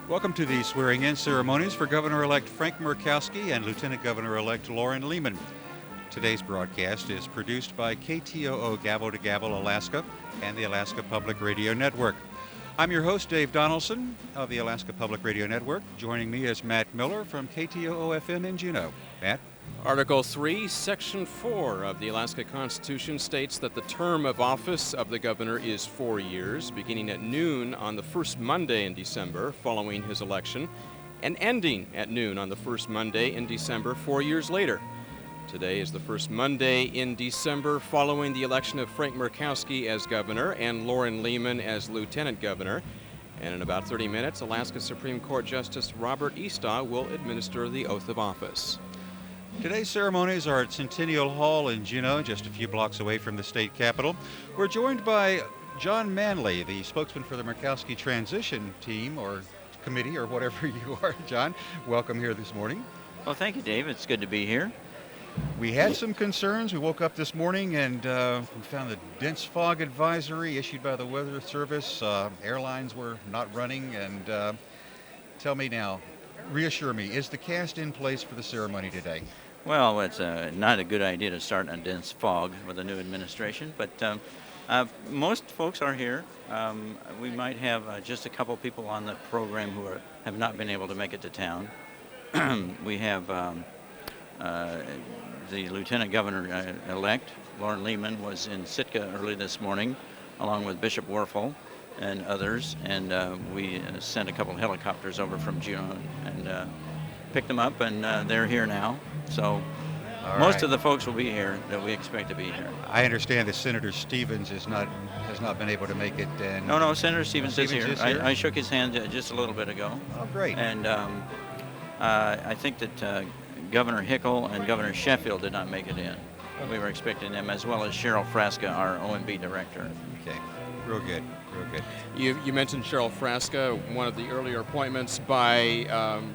Welcome to the swearing-in ceremonies for Governor-elect Frank Murkowski and Lieutenant Governor-elect Lauren Lehman. Today's broadcast is produced by KTOO Gavel to Gavel, Alaska, and the Alaska Public Radio Network. I'm your host, Dave Donaldson of the Alaska Public Radio Network. Joining me is Matt Miller from KTOO FM in Juneau. Matt? Article 3, Section 4 of the Alaska Constitution states that the term of office of the governor is 4 years, beginning at noon on the first Monday in December following his election, and ending at noon on the first Monday in December 4 years later. Today is the first Monday in December following the election of Frank Murkowski as governor and Lauren Lehman as lieutenant governor. And in about 30 minutes, Alaska Supreme Court Justice Robert Eastaugh will administer the oath of office. Today's ceremonies are at Centennial Hall in Juneau, just a few blocks away from the state capitol. We're joined by John Manley, the spokesman for the Murkowski transition team or committee or whatever you are. John, welcome here this morning. Well, thank you, Dave. It's good to be here. We had some concerns. We woke up this morning and we found the dense fog advisory issued by the Weather Service. Airlines were not running. And tell me now, reassure me, is the cast in place for the ceremony today? Well, it's not a good idea to start in a dense fog with a new administration, but most folks are here. We might have just a couple people on the program who have not been able to make it to town. We have the Lieutenant Governor-elect, Lauren Lehman, was in Sitka early this morning, along with Bishop Werfel and others, and we sent a couple of helicopters over from Juneau and picked them up, and they're here now. So most of the folks will be here that we expect to be here. I understand that Senator Stevens has not been able to make it. And No, Senator Stevens is here. I shook his hand just a little bit ago. Oh, great. And I think that Governor Hickel and Governor Sheffield did not make it in. We were expecting them, as well as Cheryl Frasca, our OMB director. Okay, real good. You mentioned Cheryl Frasca, one of the earlier appointments by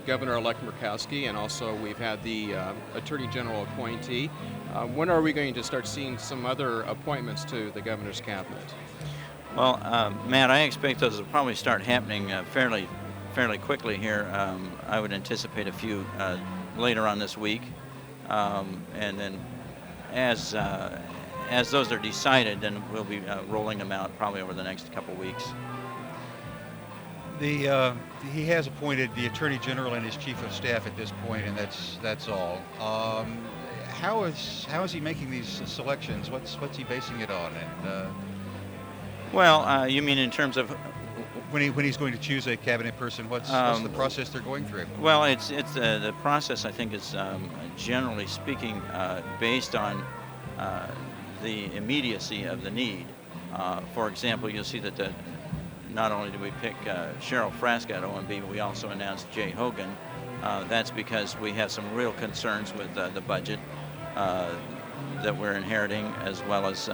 Governor-elect Murkowski, and also we've had the Attorney General appointee. When are we going to start seeing some other appointments to the governor's cabinet? Well, Matt, I expect those will probably start happening fairly quickly here. I would anticipate a few later on this week, and then as those are decided, then we'll be rolling them out probably over the next couple weeks. He has appointed the Attorney General and his Chief of Staff at this point, and that's all. How is he making these selections? What's he basing it on? And well, you mean in terms of when he's going to choose a cabinet person? What's the process they're going through? Well, it's the process. I think is generally speaking based on the immediacy of the need. For example, you'll see that not only do we pick Cheryl Frasca at OMB, we also announced Jay Hogan. That's because we have some real concerns with the budget that we're inheriting, as well as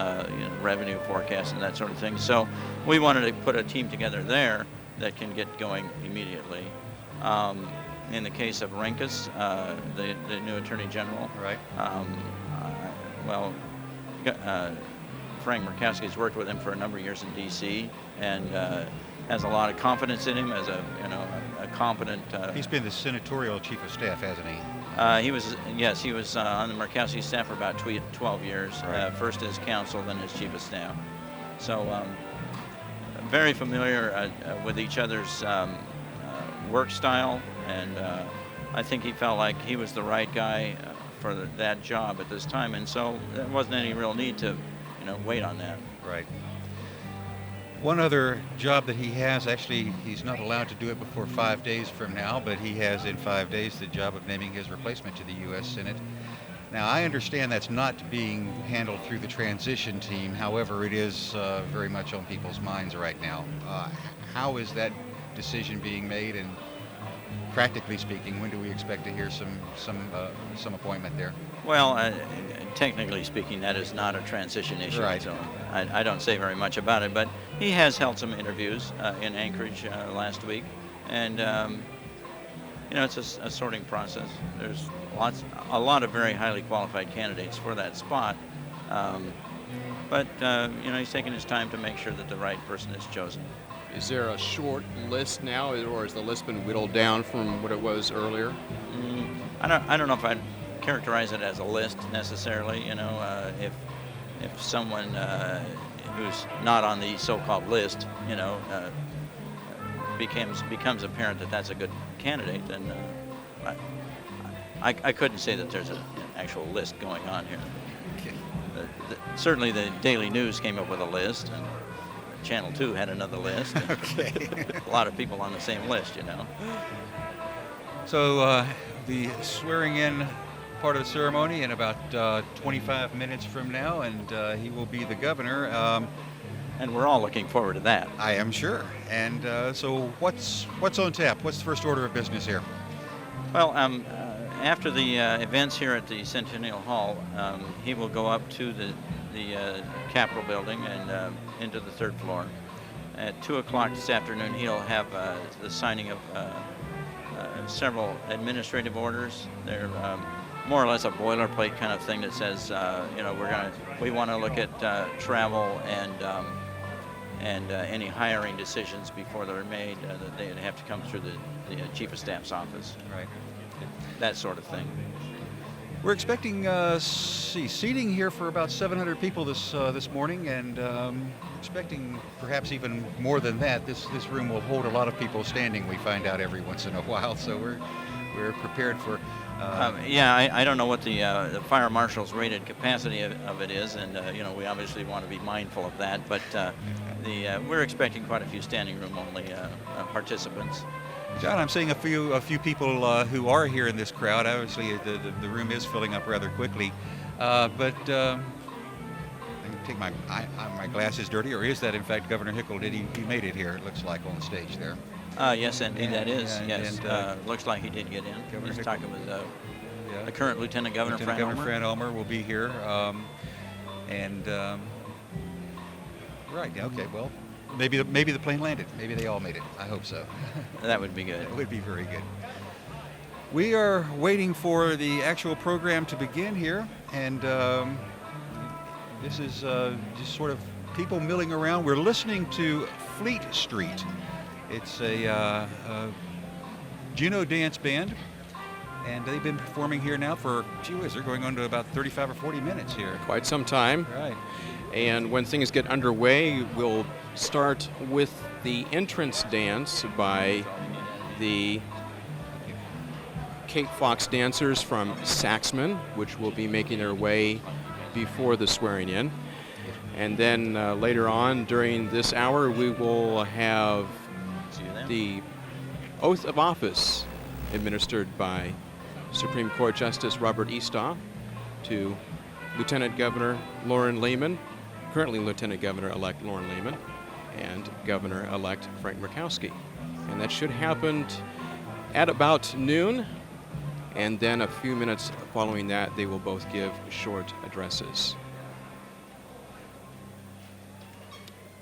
revenue forecasts and that sort of thing. So we wanted to put a team together there that can get going immediately. In the case of Renkus, the new Attorney General, right? Frank Murkowski has worked with him for a number of years in D.C. and has a lot of confidence in him as a competent. He's been the senatorial chief of staff, hasn't he? He was on the Murkowski staff for about 12 years. Right. First as counsel, then as chief of staff. So very familiar with each other's work style, and I think he felt like he was the right guy for that job at this time, and so there wasn't any real need to wait on that. Right. One other job that he has, actually, he's not allowed to do it before 5 days from now, but he has in 5 days the job of naming his replacement to the U.S. Senate. Now, I understand that's not being handled through the transition team. However, it is very much on people's minds right now. How is that decision being made, and practically speaking, when do we expect to hear some appointment there? Well, technically speaking, that is not a transition issue, right. So I don't say very much about it. But he has held some interviews in Anchorage last week, and it's a sorting process. There's a lot of very highly qualified candidates for that spot, but he's taking his time to make sure that the right person is chosen. Is there a short list now, or has the list been whittled down from what it was earlier? I don't know if I'd characterize it as a list necessarily. If someone who's not on the so-called list, becomes apparent that that's a good candidate, then I couldn't say that there's an actual list going on here. Okay. Certainly the Daily News came up with a list, and Channel 2 had another list. Okay. A lot of people on the same list, So the swearing-in part of the ceremony in about 25 minutes from now, and he will be the governor. And we're all looking forward to that. I am sure. And so what's on tap? What's the first order of business here? Well, after the events here at the Centennial Hall, he will go up to the Capitol building and into the third floor. At 2 o'clock this afternoon, he'll have the signing of several administrative orders. They're more or less a boilerplate kind of thing that says, we want to look at travel and any hiring decisions before they're made, that they'd have to come through the Chief of Staff's office. Right. That sort of thing. We're expecting seating here for about 700 people this morning, and expecting perhaps even more than that. This room will hold a lot of people standing. We find out every once in a while, so we're prepared for. I don't know what the fire marshal's rated capacity of it is, and we obviously want to be mindful of that. But we're expecting quite a few standing room only participants. John, I'm seeing a few people who are here in this crowd. Obviously, the room is filling up rather quickly, but I can take my glasses dirty, or is that in fact Governor Hickel? He made it here? It looks like on the stage there. Yes, indeed, that is. Yes, looks like he did get in. Governor He's Hickel. talking with the current Lieutenant Governor Fran Ulmer. Fran Ulmer will be here, right. Okay. Well, maybe the plane landed. Maybe they all made it. I hope so. That would be good. That would be very good. We are waiting for the actual program to begin here, and this is just sort of people milling around. We're listening to Fleet Street. It's a Juneau dance band, and they've been performing here now for, they're going on to about 35 or 40 minutes here. Quite some time. Right. And when things get underway, we'll start with the entrance dance by the Cape Fox dancers from Saxman, which will be making their way before the swearing in. And then later on during this hour, we will have the oath of office administered by Supreme Court Justice Robert Eastaugh to Lieutenant Governor Lauren Lehman, currently Lieutenant Governor-elect Lauren Lehman, and Governor-elect Frank Murkowski. And that should happen at about noon, and then a few minutes following that, they will both give short addresses.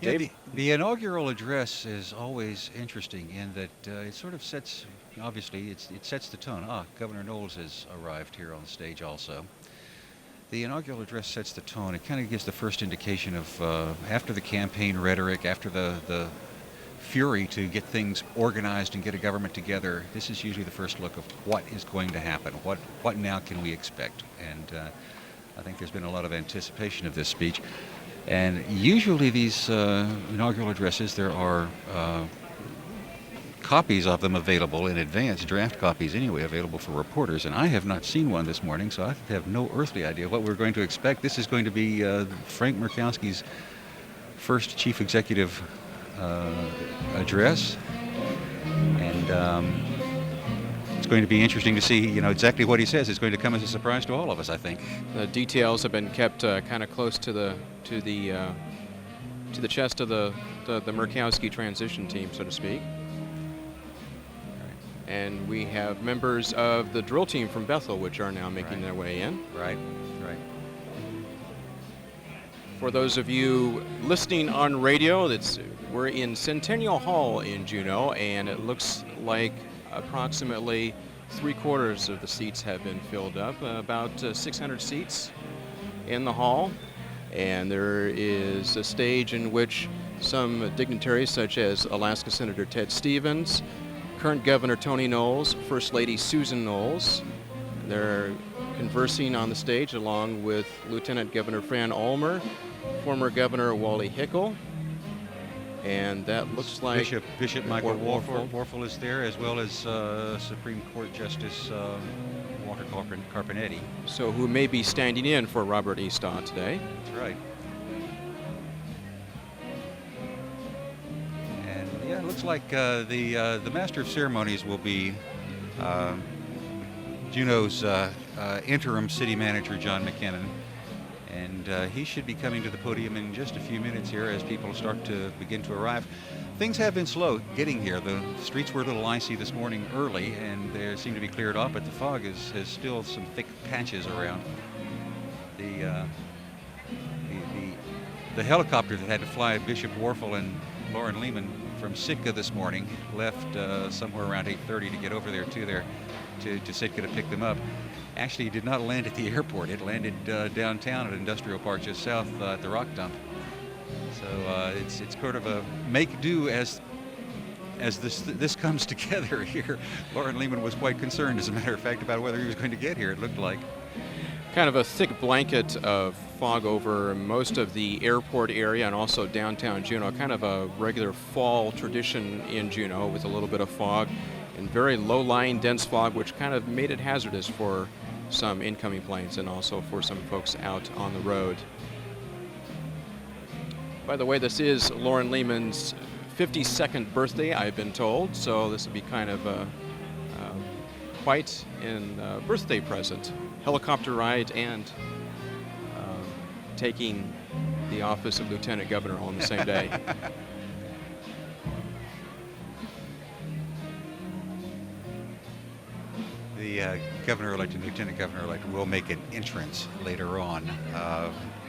Yeah, the inaugural address is always interesting in that it sort of sets, obviously, it sets the tone. Governor Knowles has arrived here on the stage also. The inaugural address sets the tone. It kind of gives the first indication of, after the campaign rhetoric, after the fury to get things organized and get a government together, this is usually the first look of what is going to happen. What now can we expect? And I think there's been a lot of anticipation of this speech. And usually these inaugural addresses, there are copies of them available in advance, draft copies anyway, available for reporters. And I have not seen one this morning, so I have no earthly idea what we're going to expect. This is going to be Frank Murkowski's first chief executive address. And it's going to be interesting to see, exactly what he says. It's going to come as a surprise to all of us, I think. The details have been kept kind of close to the chest of the Murkowski transition team, so to speak. And we have members of the drill team from Bethel, which are now making their way in. Right. For those of you listening on radio, we're in Centennial Hall in Juneau, and it looks like approximately 3/4 of the seats have been filled up, about 600 seats in the hall. And there is a stage in which Some dignitaries such as Alaska Senator Ted Stevens, current Governor Tony Knowles, First Lady Susan Knowles. They're conversing on the stage along with Lieutenant Governor Fran Ulmer, former Governor Wally Hickel, and that looks like Bishop Michael Warfel is there, as well as Supreme Court Justice Walter Carpenetti. So who may be standing in for Robert E. Stott today. That's right. And yeah, it looks like the Master of Ceremonies will be Juneau's interim city manager, John McKinnon. And he should be coming to the podium in just a few minutes here as people start to begin to arrive. Things have been slow getting here. The streets were a little icy this morning early, and they seem to be cleared off, but the fog has still some thick patches around. The helicopter that had to fly Bishop Warfel and Lauren Lehman from Sitka this morning left somewhere around 8:30 to get over there to Sitka to pick them up. Actually, it did not land at the airport. It landed downtown at Industrial Park just south at the rock dump. So it's kind of a make do as this comes together here. Lauren Lehman was quite concerned, as a matter of fact, about whether he was going to get here, it looked like. Kind of a thick blanket of fog over most of the airport area and also downtown Juneau. Kind of a regular fall tradition in Juneau with a little bit of fog and very low-lying dense fog, which kind of made it hazardous for some incoming planes and also for some folks out on the road. By the way, this is Lauren Lehman's 52nd birthday, I've been told, so this would be kind of quite a birthday present. Helicopter ride and taking the office of Lieutenant Governor on the same day. The governor-elect and lieutenant governor-elect will make an entrance later on.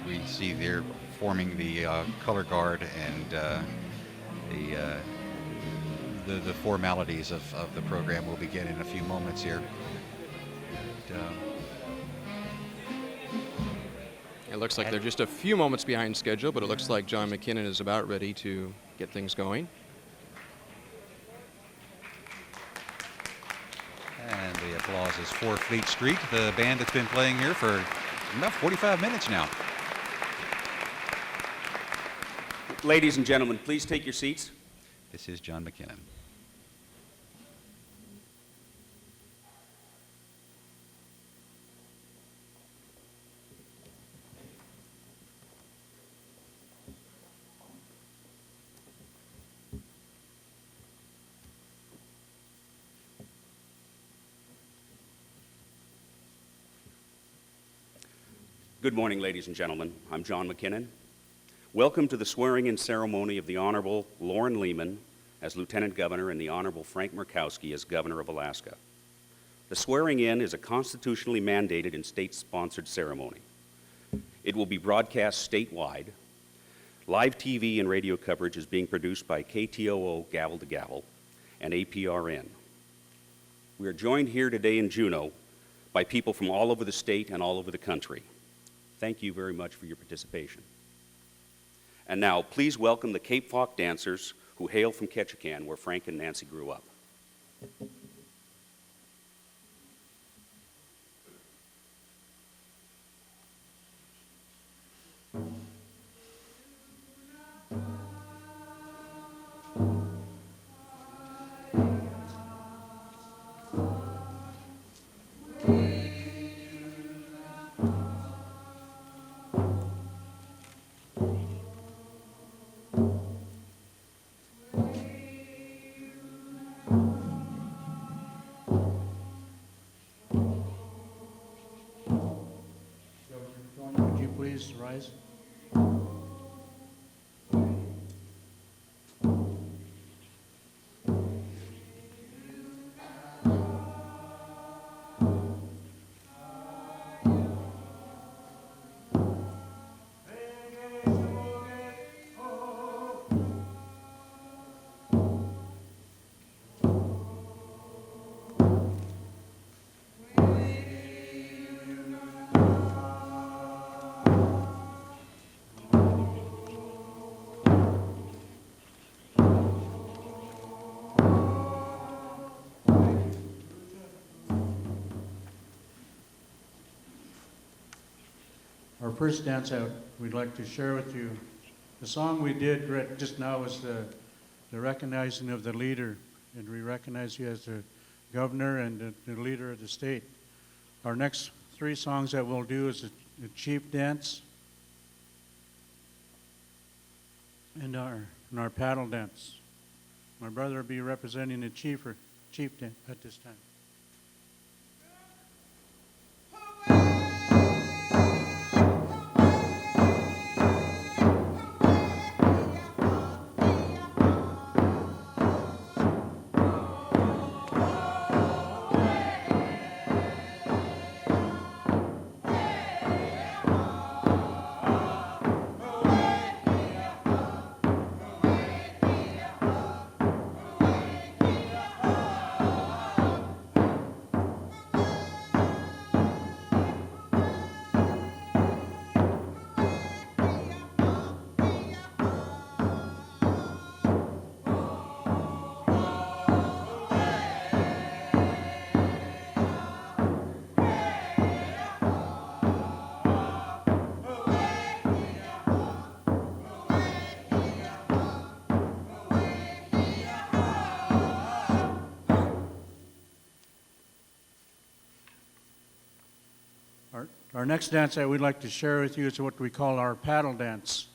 We see they're forming the color guard and the formalities of the program will begin in a few moments here. It looks like they're just a few moments behind schedule, but it looks like John McKinnon is about ready to get things going. And the applause is for Fleet Street, the band that's been playing here for about 45 minutes now. Ladies and gentlemen, please take your seats. This is John McKinnon. Good morning, ladies and gentlemen. I'm John McKinnon. Welcome to the swearing-in ceremony of the Honorable Lauren Lehman as Lieutenant Governor and the Honorable Frank Murkowski as Governor of Alaska. The swearing-in is a constitutionally mandated and state-sponsored ceremony. It will be broadcast statewide. Live TV and radio coverage is being produced by KTOO Gavel to Gavel and APRN. We are joined here today in Juneau by people from all over the state and all over the country. Thank you very much for your participation. And now, please welcome the Cape Falk dancers who hail from Ketchikan, where Frank and Nancy grew up. Would you please rise? our first dance out we'd like to share with you. The song we did just now was the recognizing of the leader, and we recognize you as the governor and the leader of the state. Our next three songs that we'll do is the chief dance and our paddle dance. My brother will be representing the chief at this time. Our next dance that we'd like to share with you is what we call our paddle dance.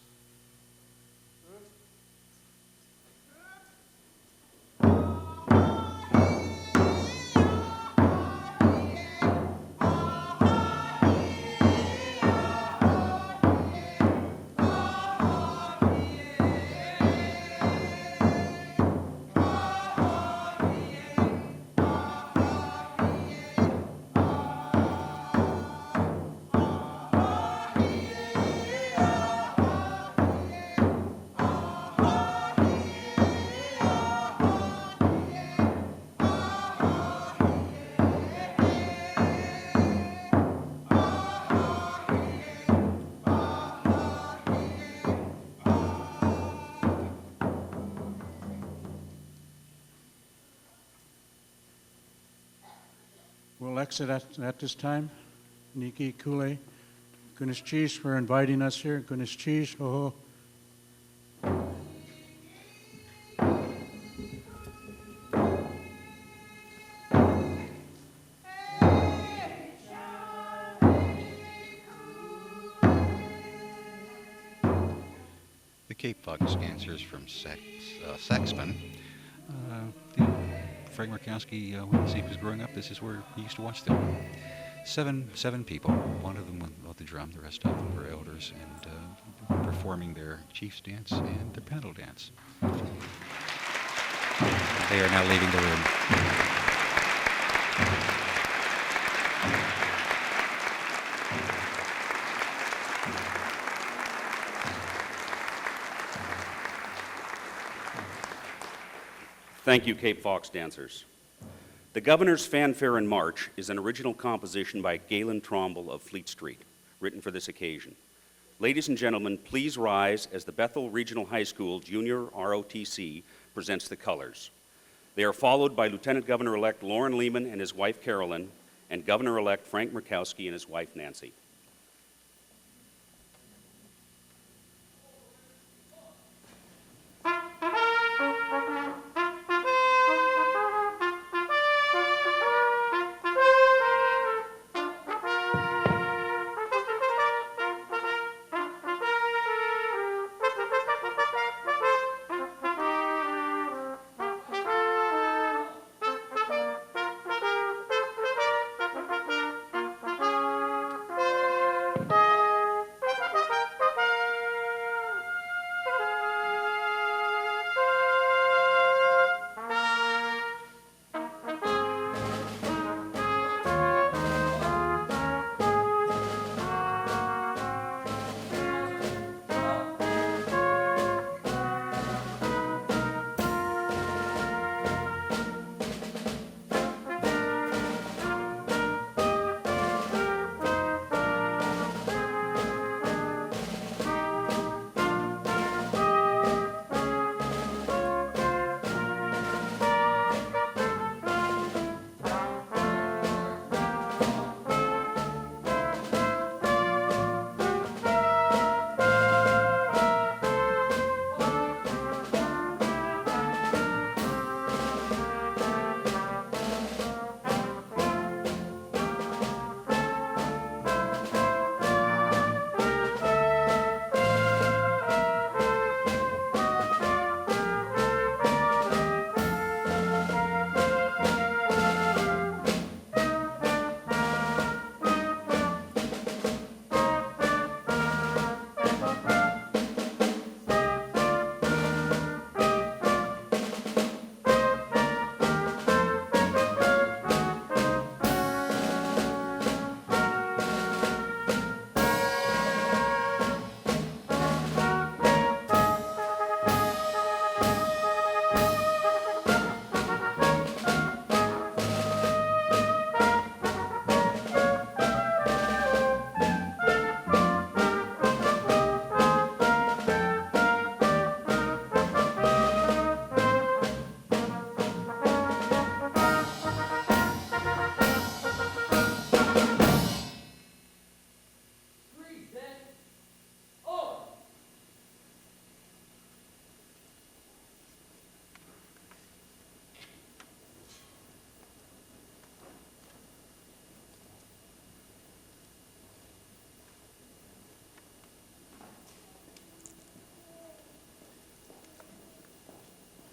We'll exit at this time. Niki Kule, Gunis Cheese for inviting us here. Gunis Cheese, ho ho. The Cape Fox dancers from Saxman. Frank Murkowski, when he was growing up, this is where he used to watch them. Seven people. One of them with the drum, the rest of them were elders, and performing their chief's dance and their paddle dance. They are now leaving the room. Thank you, Cape Fox dancers. The Governor's Fanfare in March is an original composition by Galen Tromble of Fleet Street, written for this occasion. Ladies and gentlemen, please rise as the Bethel Regional High School Junior ROTC presents the colors. They are followed by Lieutenant Governor-elect Lauren Lehman and his wife Carolyn, and Governor-elect Frank Murkowski and his wife Nancy.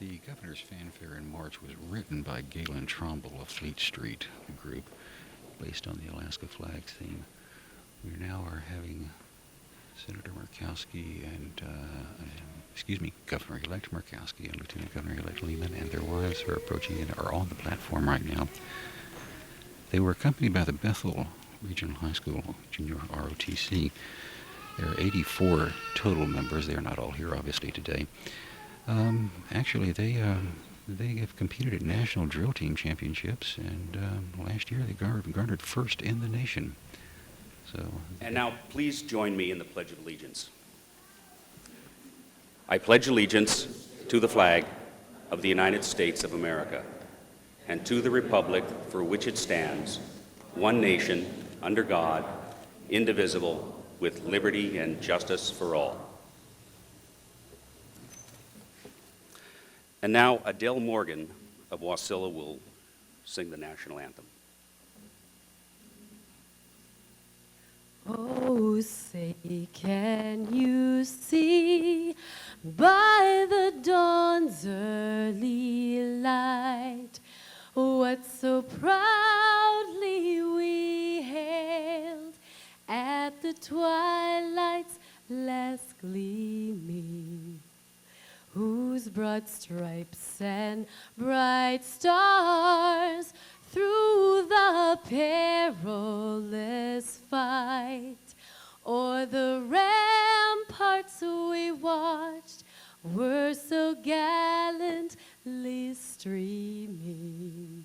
The Governor's Fanfare in March was written by Galen Tromble of Fleet Street, the group, based on the Alaska flag theme. We now are having Senator Murkowski and, Governor-elect Murkowski and Lieutenant Governor-elect Lehman and their wives are approaching and are on the platform right now. They were accompanied by the Bethel Regional High School Junior ROTC. There are 84 total members. They are not all here, obviously, today. Actually, they have competed at national drill team championships, and last year they garnered first in the nation. So. And now, please join me in the Pledge of Allegiance. I pledge allegiance to the flag of the United States of America and to the republic for which it stands, one nation, under God, indivisible, with liberty and justice for all. And now, Adele Morgan of Wasilla will sing the national anthem. Oh, say, can you see by the dawn's early light what so proudly we hailed at the twilight's last gleaming, whose broad stripes and bright stars through the perilous fight o'er the ramparts we watched were so gallantly streaming,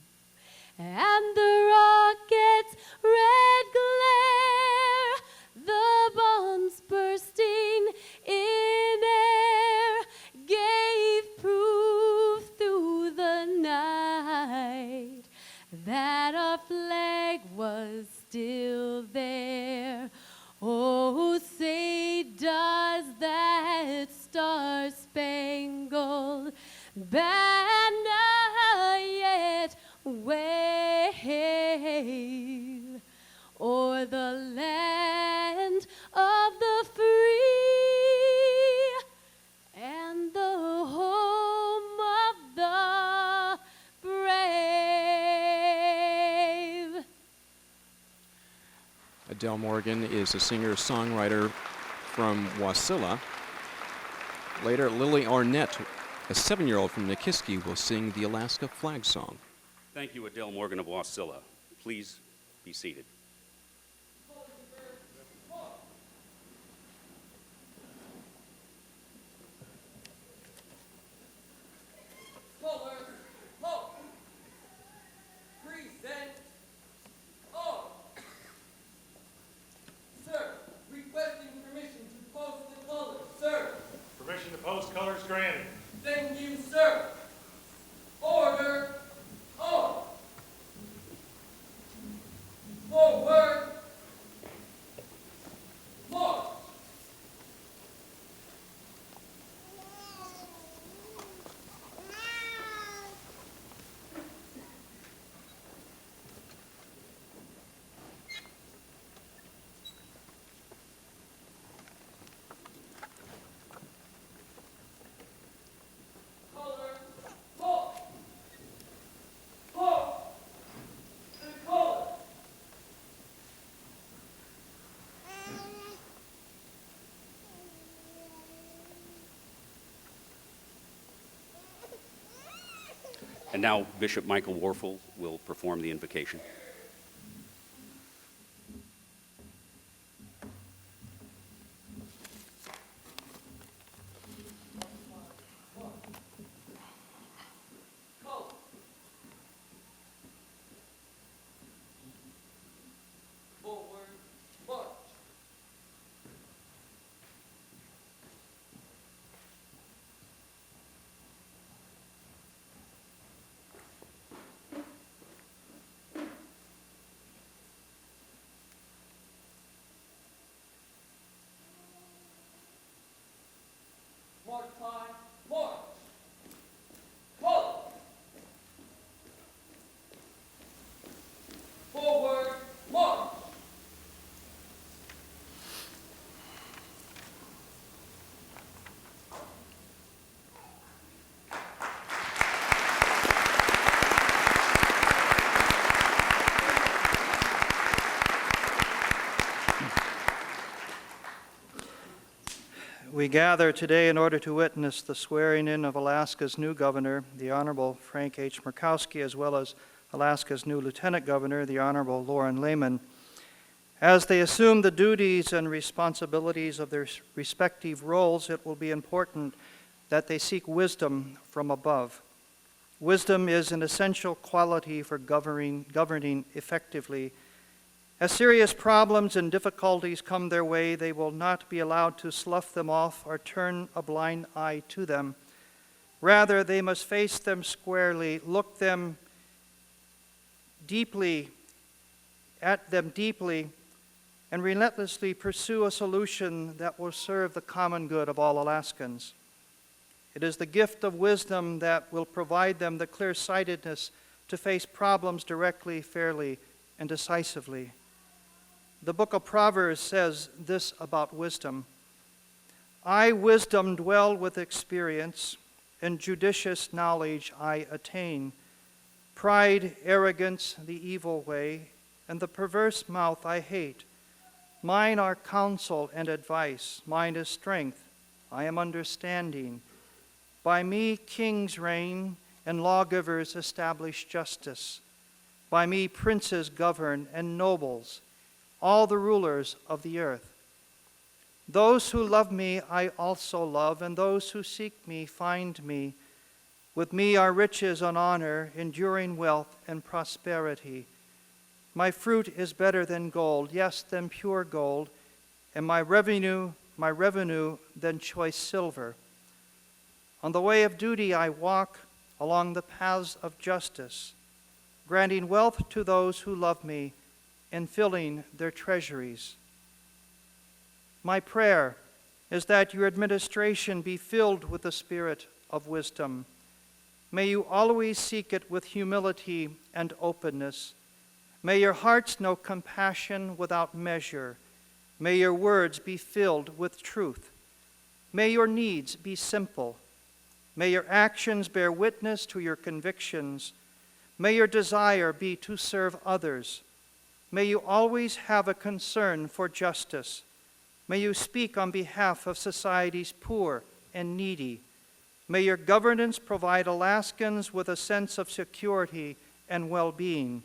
and the rocket's red glare, the bombs bursting in air, gave proof through the night that our flag was still there. Oh, say, does that star-spangled banner yet wave o'er the land of the free and the home of the brave? Adele Morgan is a singer-songwriter from Wasilla. Later, Lily Arnett, a 7-year-old from Nikiski, will sing the Alaska flag song. Thank you, Adele Morgan of Wasilla. Please be seated. Permission to post colors granted. Thank you, sir. Order. On. Forward. March. Color. Halt. Halt. And color. And now Bishop Michael Warfel will perform the invocation. Color. Forward. March. We gather today in order to witness the swearing in of Alaska's new governor, the Honorable Frank H. Murkowski, as well as Alaska's new lieutenant governor, the Honorable Lauren Lehman. As they assume the duties and responsibilities of their respective roles, it will be important that they seek wisdom from above. Wisdom is an essential quality for governing effectively. As serious problems and difficulties come their way, they will not be allowed to slough them off or turn a blind eye to them. Rather, they must face them squarely, look them deeply, and relentlessly pursue a solution that will serve the common good of all Alaskans. It is the gift of wisdom that will provide them the clear-sightedness to face problems directly, fairly, and decisively. The book of Proverbs says this about wisdom: I, wisdom, dwell with experience, and judicious knowledge I attain. Pride, arrogance, the evil way, and the perverse mouth I hate. Mine are counsel and advice, mine is strength, I am understanding. By me kings reign, and lawgivers establish justice. By me princes govern, and nobles, all the rulers of the earth. Those who love me I also love, and those who seek me find me. With me are riches and honor, enduring wealth and prosperity. My fruit is better than gold, yes, than pure gold, and my revenue than choice silver. On the way of duty I walk along the paths of justice, granting wealth to those who love me and filling their treasuries. My prayer is that your administration be filled with the spirit of wisdom. May you always seek it with humility and openness. May your hearts know compassion without measure. May your words be filled with truth. May your needs be simple. May your actions bear witness to your convictions. May your desire be to serve others. May you always have a concern for justice. May you speak on behalf of society's poor and needy. May your governance provide Alaskans with a sense of security and well-being.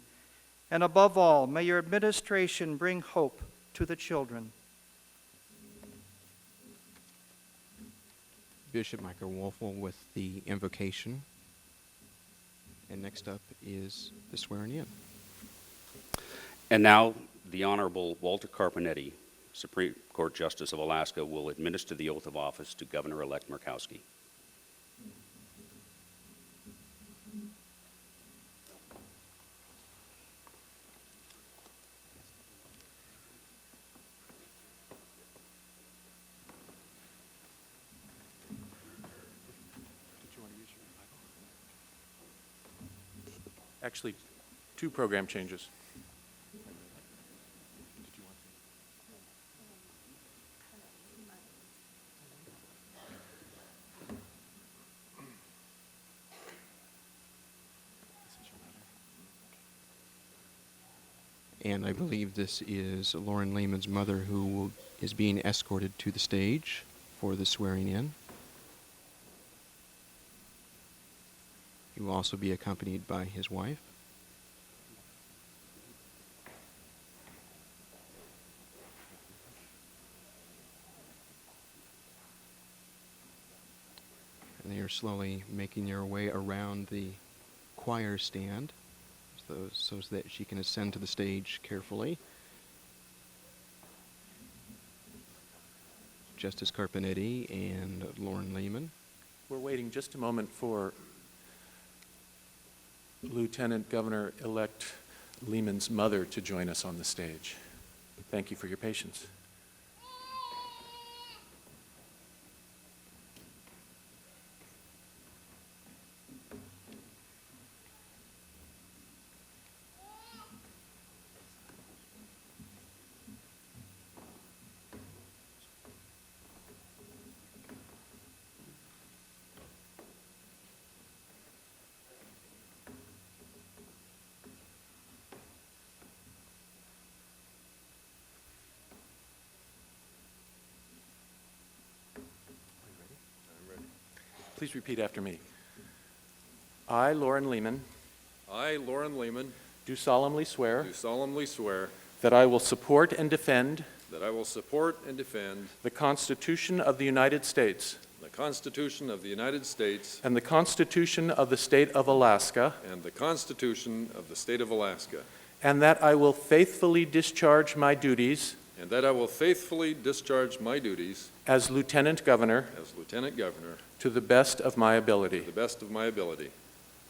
And above all, may your administration bring hope to the children. Bishop Michael Wolfel with the invocation. And next up is the swearing in. And now, the Honorable Walter Carpenetti, Supreme Court Justice of Alaska, will administer the oath of office to Governor-elect Murkowski. Actually, 2 program changes. And I believe this is Lauren Lehman's mother who is being escorted to the stage for the swearing in. He will also be accompanied by his wife. And they are slowly making their way around the choir stand so that she can ascend to the stage carefully. Justice Carpenetti and Lauren Lehman. We're waiting just a moment for Lieutenant Governor-elect Lehman's mother to join us on the stage. Thank you for your patience. Please repeat after me. I, Lauren Lehman, I, Lauren Lehman, do solemnly swear do solemnly swear that I will support and defend that I will support and defend the Constitution of the United States the Constitution of the United States and the Constitution of the State of Alaska, and the Constitution of the State of Alaska, and that I will faithfully discharge my duties and that I will faithfully discharge my duties as Lieutenant Governor as Lieutenant Governor to the best of my ability. to the best of my ability.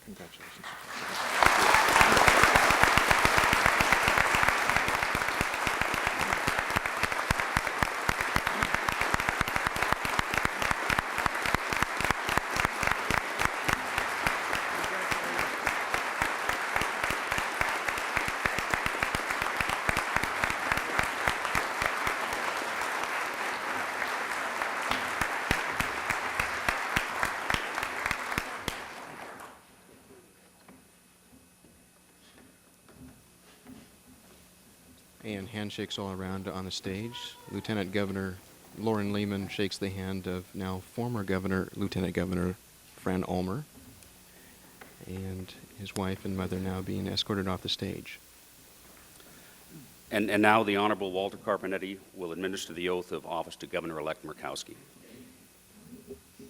Congratulations. And handshakes all around on the stage. Lieutenant Governor Lauren Lehman shakes the hand of now former Governor, Lieutenant Governor Fran Ulmer, and his wife and mother now being escorted off the stage. And now the Honorable Walter Carpenetti will administer the oath of office to Governor-elect Murkowski. Okay, if you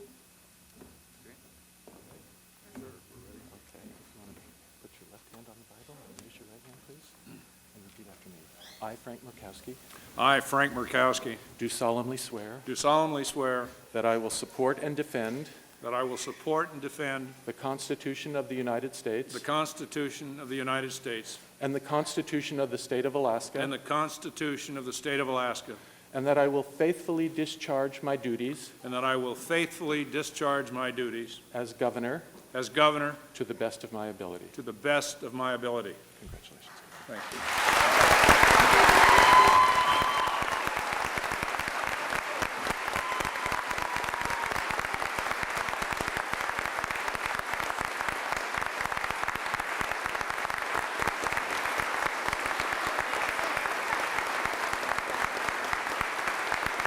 want to put your left hand on the Bible and raise your right hand, please, and repeat after me. I, Frank Murkowski, I, Frank Murkowski, do solemnly swear do solemnly swear that I will support and defend that I will support and defend the Constitution of the United States the Constitution of the United States and the Constitution of the State of Alaska, and the Constitution of the State of Alaska, and that I will faithfully discharge my duties and that I will faithfully discharge my duties as Governor as Governor to the best of my ability. to the best of my ability. Congratulations. Thank you.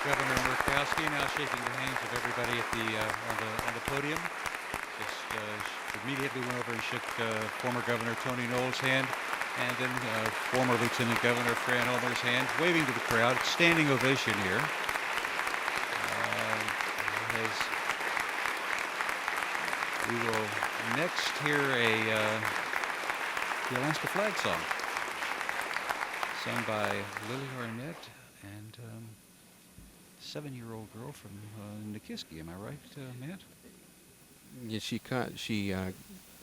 Governor Murkowski now shaking the hands of everybody at on the podium. Just immediately went over and shook former Governor Tony Knowles' hand, and then former Lieutenant Governor Fran Ulmer's hand, waving to the crowd. Standing ovation here. We will next hear the Alaska flag song, sung by Lily Arnett and 7-year-old girl from Nikiski. Am I right, Matt? Yeah,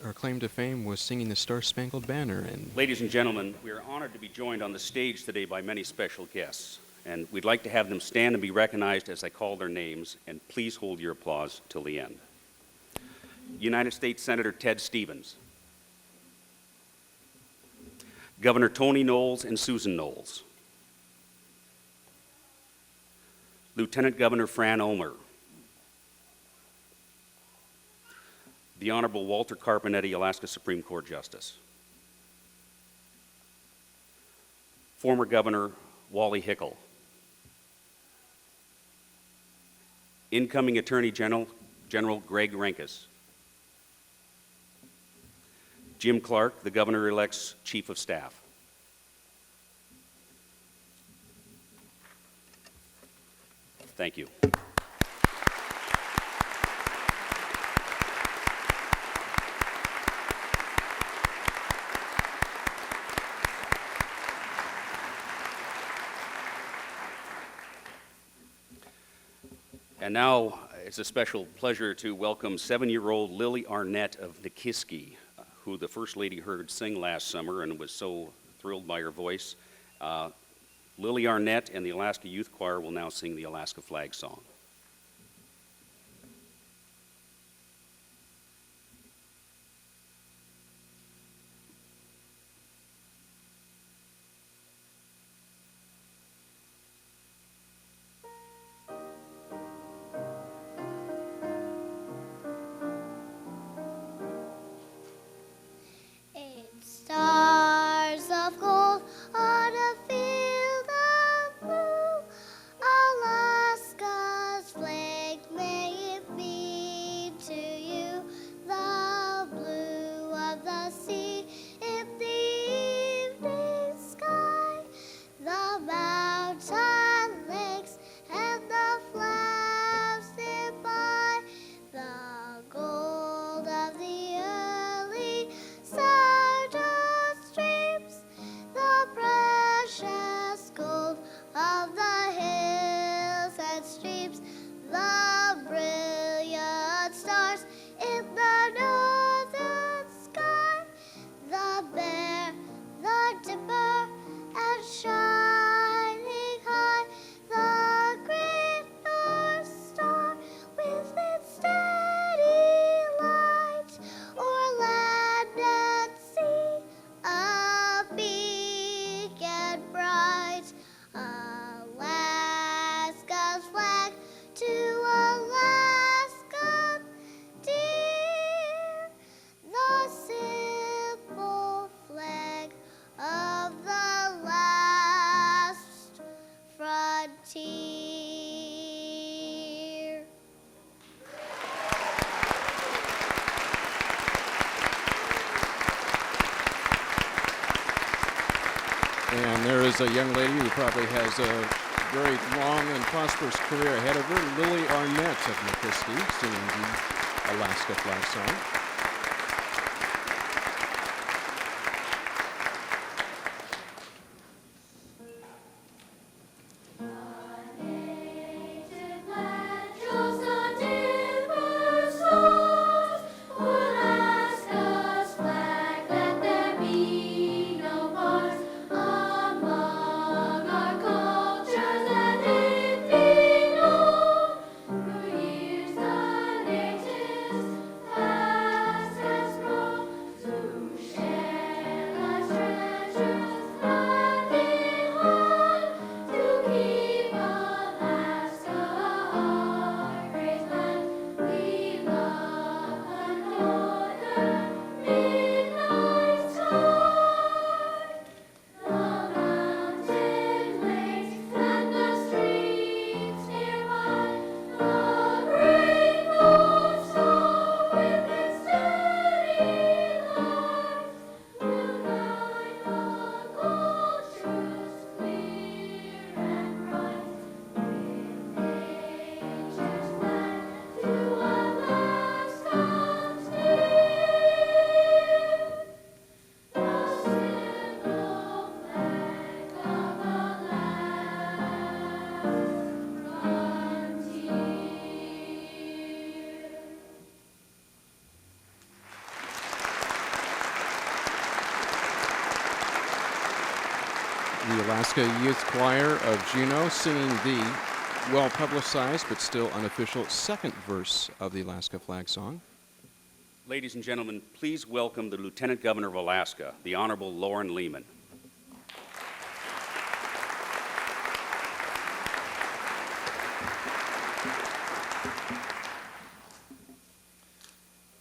her claim to fame was singing the Star-Spangled Banner. And Ladies and gentlemen, we are honored to be joined on the stage today by many special guests, and we'd like to have them stand and be recognized as I call their names, and please hold your applause till the end. United States Senator Ted Stevens, Governor Tony Knowles and Susan Knowles, Lieutenant Governor Fran Ulmer, the Honorable Walter Carpenetti, Alaska Supreme Court Justice, former Governor Wally Hickel, incoming Attorney General Greg Renkus, Jim Clark, the Governor-elect's Chief of Staff, thank you. And now it's a special pleasure to welcome 7-year-old Lily Arnett of Nikiski, who the First Lady heard sing last summer and was so thrilled by her voice. Lily Arnett and the Alaska Youth Choir will now sing the Alaska Flag Song. Stars of gold on a field of blue, Alaska And there is a young lady who probably has a very long and prosperous career ahead of her, Lily Arnett of Murkowski, singing the Alaska flag song. The Alaska Youth Choir of Juneau singing the well-publicized but still unofficial second verse of the Alaska flag song. Ladies and gentlemen, please welcome the Lieutenant Governor of Alaska, the Honorable Lauren Lehman.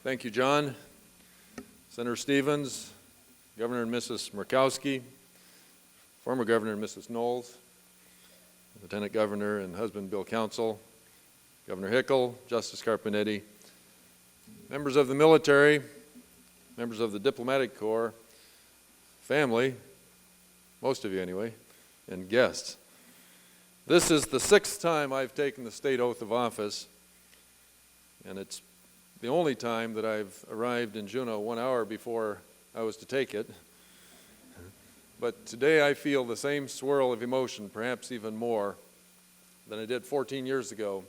Thank you, John. Senator Stevens, Governor and Mrs. Murkowski, former Governor and Mrs. Knowles, Lieutenant Governor and husband Bill Council, Governor Hickel, Justice Carpenetti, members of the military, members of the diplomatic corps, family, most of you anyway, and guests. This is the 6th time I've taken the state oath of office, and it's the only time that I've arrived in Juneau 1 hour before I was to take it. But today I feel the same swirl of emotion, perhaps even more, than I did 14 years ago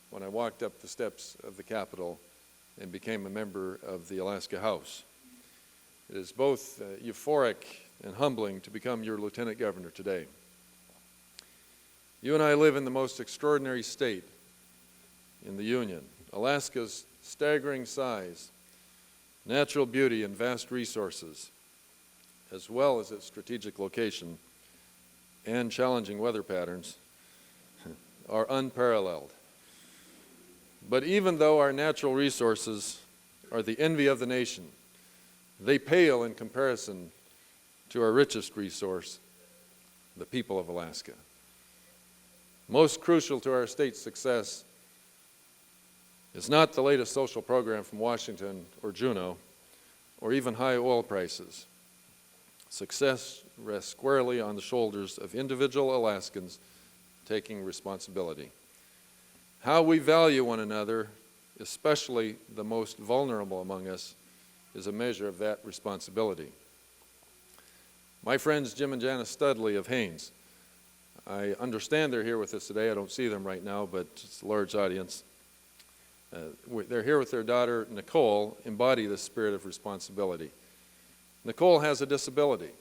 when I walked up the steps of the Capitol and became a member of the Alaska House. It is both euphoric and humbling to become your Lieutenant Governor today. You and I live in the most extraordinary state in the Union. Alaska's staggering size, natural beauty, and vast resources, as well as its strategic location and challenging weather patterns, are unparalleled. But even though our natural resources are the envy of the nation, they pale in comparison to our richest resource, the people of Alaska. Most crucial to our state's success is not the latest social program from Washington or Juneau, or even high oil prices. Success rests squarely on the shoulders of individual Alaskans taking responsibility. How we value one another, especially the most vulnerable among us, is a measure of that responsibility. My friends Jim and Janice Studley of Haines, I understand they're here with us today. I don't see them right now, but it's a large audience. They're here with their daughter, Nicole, embody the spirit of responsibility. Nicole has a disability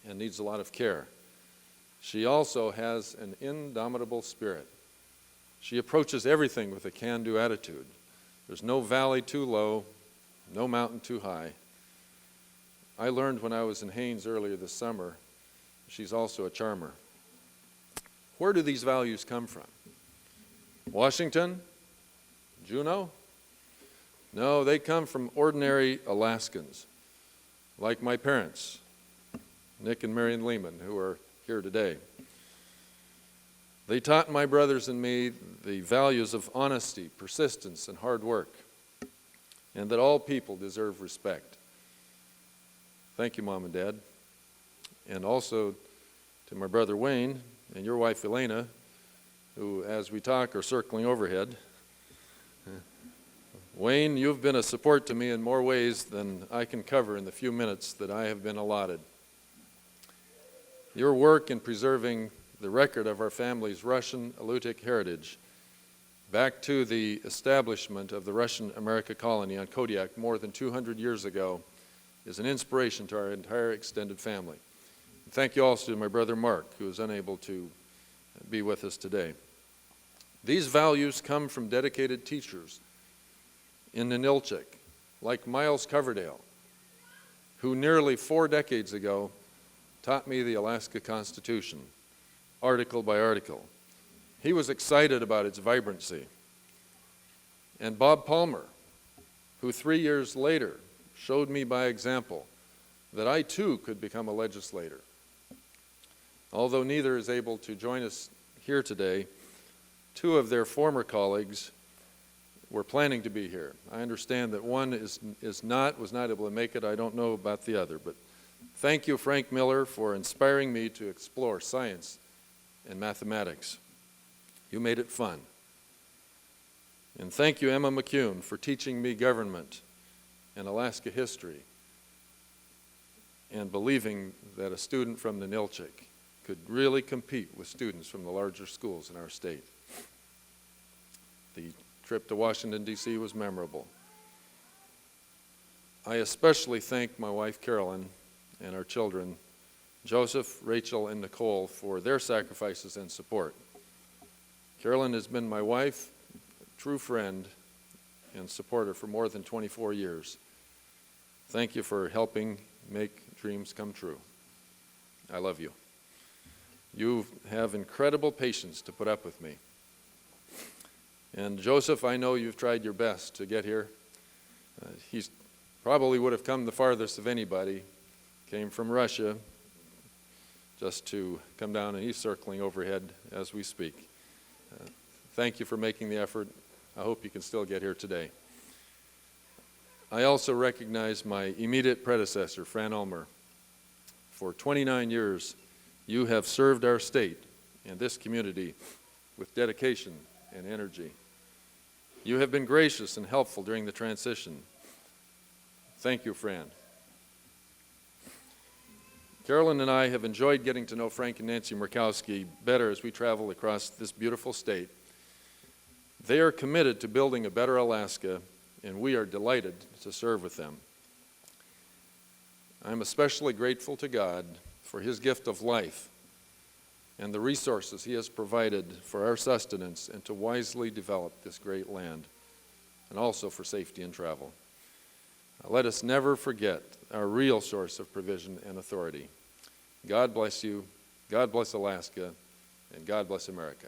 and needs a lot of care. She also has an indomitable spirit. She approaches everything with a can-do attitude. There's no valley too low, no mountain too high. I learned when I was in Haines earlier this summer, she's also a charmer. Where do these values come from? Washington? Juneau? No, they come from ordinary Alaskans, like my parents, Nick and Marion Lehman, who are here today. They taught my brothers and me the values of honesty, persistence, and hard work, and that all people deserve respect. Thank you, Mom and Dad. and also to my brother Wayne and your wife Elena, who, as we talk, are circling overhead. Wayne, you've been a support to me in more ways than I can cover in the few minutes that I have been allotted. Your work in preserving the record of our family's Russian Aleutic heritage back to the establishment of the Russian America colony on Kodiak more than 200 years ago is an inspiration to our entire extended family. Thank you also to my brother Mark, who is unable to be with us today. These values come from dedicated teachers in Ninilchik, like Miles Coverdale, who nearly 4 decades ago taught me the Alaska Constitution, article by article. He was excited about its vibrancy. And Bob Palmer, who 3 years later showed me by example that I too could become a legislator. Although neither is able to join us here today, 2 of their former colleagues were planning to be here. I understand that one was not able to make it. I don't know about the other, but thank you, Frank Miller, for inspiring me to explore science and mathematics. You made it fun. And thank you, Emma McCune, for teaching me government and Alaska history and believing that a student from Ninilchik could really compete with students from the larger schools in our state. The trip to Washington, D.C. was memorable. I especially thank my wife, Carolyn, and our children, Joseph, Rachel, and Nicole, for their sacrifices and support. Carolyn has been my wife, true friend, and supporter for more than 24 years. Thank you for helping make dreams come true. I love you. You have incredible patience to put up with me. And Joseph, I know you've tried your best to get here. He probably would have come the farthest of anybody. Came from Russia just to come down, and he's circling overhead as we speak. Thank you for making the effort. I hope you can still get here today. I also recognize my immediate predecessor, Fran Ulmer. For 29 years, you have served our state and this community with dedication and energy. You have been gracious and helpful during the transition. Thank you, Fran. Carolyn and I have enjoyed getting to know Frank and Nancy Murkowski better as we travel across this beautiful state. They are committed to building a better Alaska, and we are delighted to serve with them. I'm especially grateful to God for His gift of life and the resources He has provided for our sustenance and to wisely develop this great land, and also for safety and travel. Let us never forget our real source of provision and authority. God bless you, God bless Alaska, and God bless America.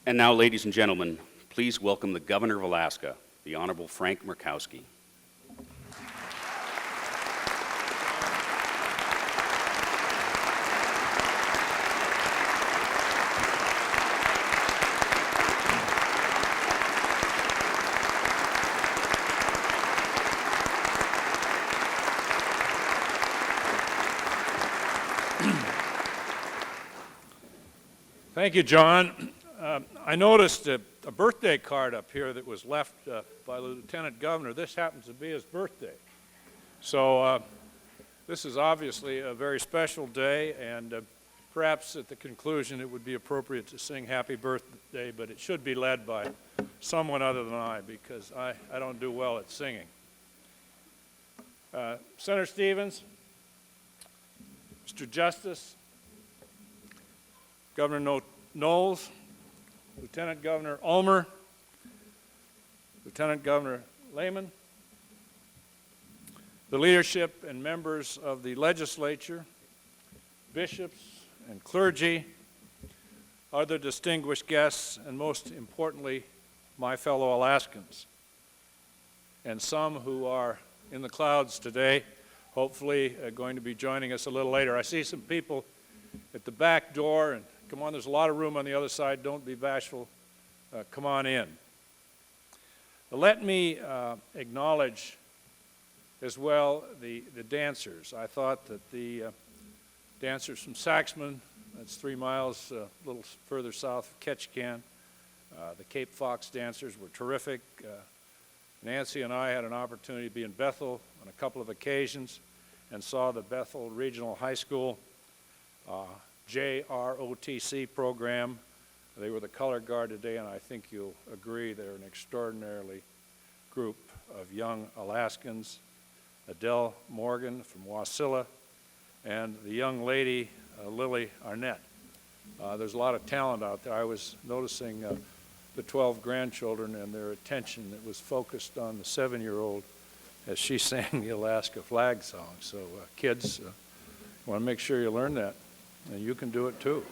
And now, ladies and gentlemen, please welcome the Governor of Alaska, the Honorable Frank Murkowski. Thank you, John. I noticed a birthday card up here that was left by the Lieutenant Governor. This happens to be his birthday. So this is obviously a very special day, and perhaps at the conclusion it would be appropriate to sing Happy Birthday, but it should be led by someone other than I, because I don't do well at singing. Senator Stevens, Mr. Justice, Governor Knowles, Lieutenant Governor Ulmer, Lieutenant Governor Lehman, the leadership and members of the legislature, bishops and clergy, other distinguished guests, and most importantly, my fellow Alaskans, and some who are in the clouds today, hopefully going to be joining us a little later. I see some people at the back door, and come on, there's a lot of room on the other side. Don't be bashful. Come on in. Let me acknowledge as well the dancers. I thought that the dancers from Saxman, that's 3 miles a little further south of Ketchikan, the Cape Fox dancers were terrific. Nancy and I had an opportunity to be in Bethel on a couple of occasions and saw the Bethel Regional High School JROTC program. They were the color guard today, and I think you'll agree they're an extraordinarily group of young Alaskans. Adele Morgan from Wasilla, and the young lady, Lily Arnett. There's a lot of talent out there. I was noticing the 12 grandchildren and their attention that was focused on the 7-year-old as she sang the Alaska flag song. So kids, I want to make sure you learn that, and you can do it too.